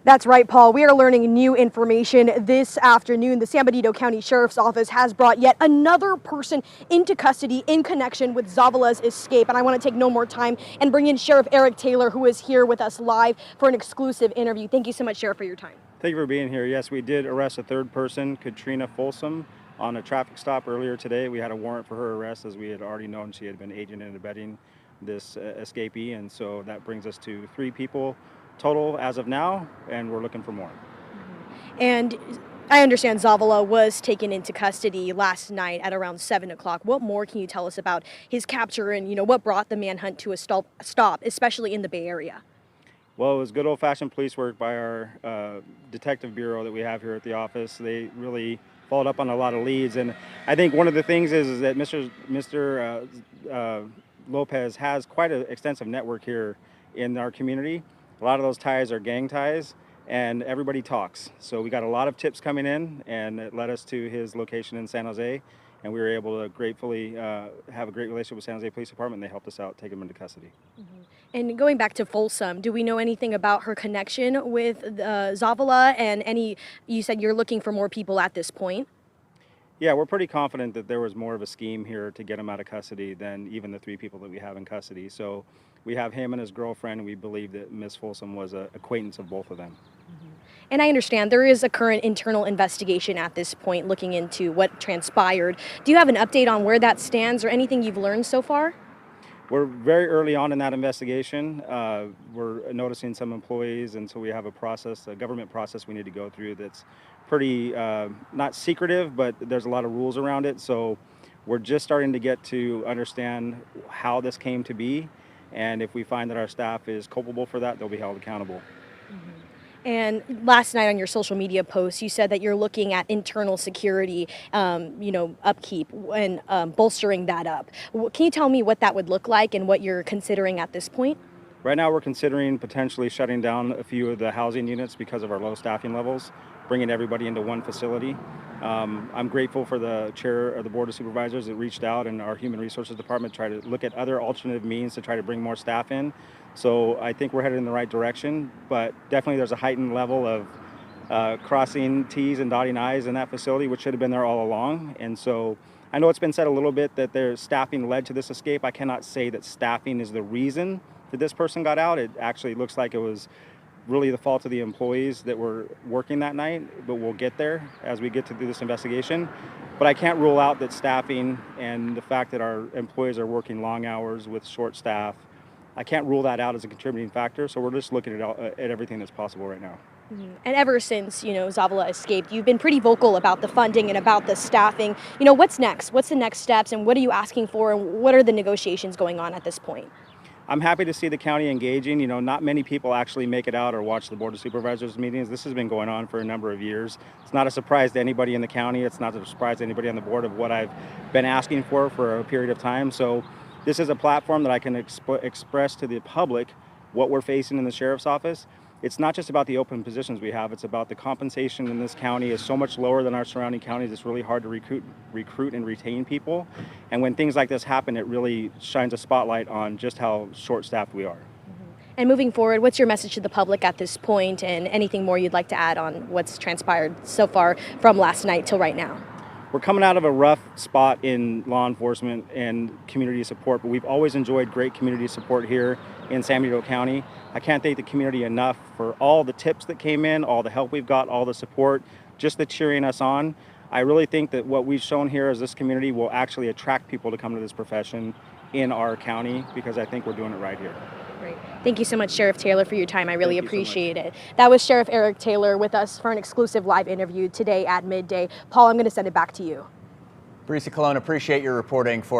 That's right, Paul. We are learning new information this afternoon. The San Benito County Sheriff's Office has brought yet another person into custody in connection with Zavala's escape. And I want to take no more time and bring in Sheriff Eric Taylor, who is here with us live for an exclusive interview. Thank you so much, Sheriff, for your time. Thank you for being here. Yes, we did arrest a third person, Katrina Folsom, on a traffic stop earlier today. We had a warrant for her arrest, as we had already known she had been aiding and abetting this escapee. And so that brings us to 3 people total as of now, and we're looking for more. And I understand Zavala was taken into custody last night at around 7 o'clock. What more can you tell us about his capture and, what brought the manhunt to a stop, especially in the Bay Area? Well, it was good old-fashioned police work by our detective bureau that we have here at the office. They really followed up on a lot of leads, and I think one of the things is that Mr. Lopez has quite an extensive network here in our community. A lot of those ties are gang ties, and everybody talks. So we got a lot of tips coming in, and it led us to his location in San Jose, and we were able to gratefully have a great relationship with San Jose Police Department, and they helped us out, take him into custody. And going back to Folsom, do we know anything about her connection with Zavala and you said you're looking for more people at this point? Yeah, we're pretty confident that there was more of a scheme here to get him out of custody than even the 3 people that we have in custody. So we have him and his girlfriend, and we believe that Ms. Folsom was an acquaintance of both of them. And I understand there is a current internal investigation at this point looking into what transpired. Do you have an update on where that stands or anything you've learned so far? We're very early on in that investigation. We're noticing some employees, and so we have a government process we need to go through that's pretty, not secretive, but there's a lot of rules around it. So we're just starting to get to understand how this came to be. And if we find that our staff is culpable for that, they'll be held accountable. And last night on your social media post, you said that you're looking at internal security, upkeep and bolstering that up. Can you tell me what that would look like and what you're considering at this point? Right now, we're considering potentially shutting down a few of the housing units because of our low staffing levels, bringing everybody into one facility. I'm grateful for the chair of the Board of Supervisors that reached out, and our Human Resources Department tried to look at other alternative means to try to bring more staff in. So I think we're headed in the right direction, but definitely there's a heightened level of crossing T's and dotting I's in that facility, which should have been there all along. And so I know it's been said a little bit that their staffing led to this escape. I cannot say that staffing is the reason that this person got out. It actually looks like it was really the fault of the employees that were working that night, but we'll get there as we get to do this investigation. But I can't rule out that staffing and the fact that our employees are working long hours with short staff, I can't rule that out as a contributing factor. So we're just looking at everything that's possible right now. And ever since, Zavala escaped, you've been pretty vocal about the funding and about the staffing. What's next? What's the next steps, and what are you asking for, and what are the negotiations going on at this point? I'm happy to see the county engaging. Not many people actually make it out or watch the Board of Supervisors meetings. This has been going on for a number of years. It's not a surprise to anybody in the county. It's not a surprise to anybody on the board of what I've been asking for a period of time. So this is a platform that I can express to the public what we're facing in the sheriff's office. It's not just about the open positions we have. It's about the compensation in this county is so much lower than our surrounding counties. It's really hard to recruit and retain people. And when things like this happen, it really shines a spotlight on just how short-staffed we are. And moving forward, what's your message to the public at this point, and anything more you'd like to add on what's transpired so far from last night till right now? We're coming out of a rough spot in law enforcement and community support, but we've always enjoyed great community support here in San Benito County. I can't thank the community enough for all the tips that came in, all the help we've got, all the support, just the cheering us on. I really think that what we've shown here as this community will actually attract people to come to this profession in our county, because I think we're doing it right here. Great. Thank you so much, Sheriff Taylor, for your time. I really appreciate it. That was Sheriff Eric Taylor with us for an exclusive live interview today at midday. Paul, I'm going to send it back to you. Brisa Colon, appreciate your reporting for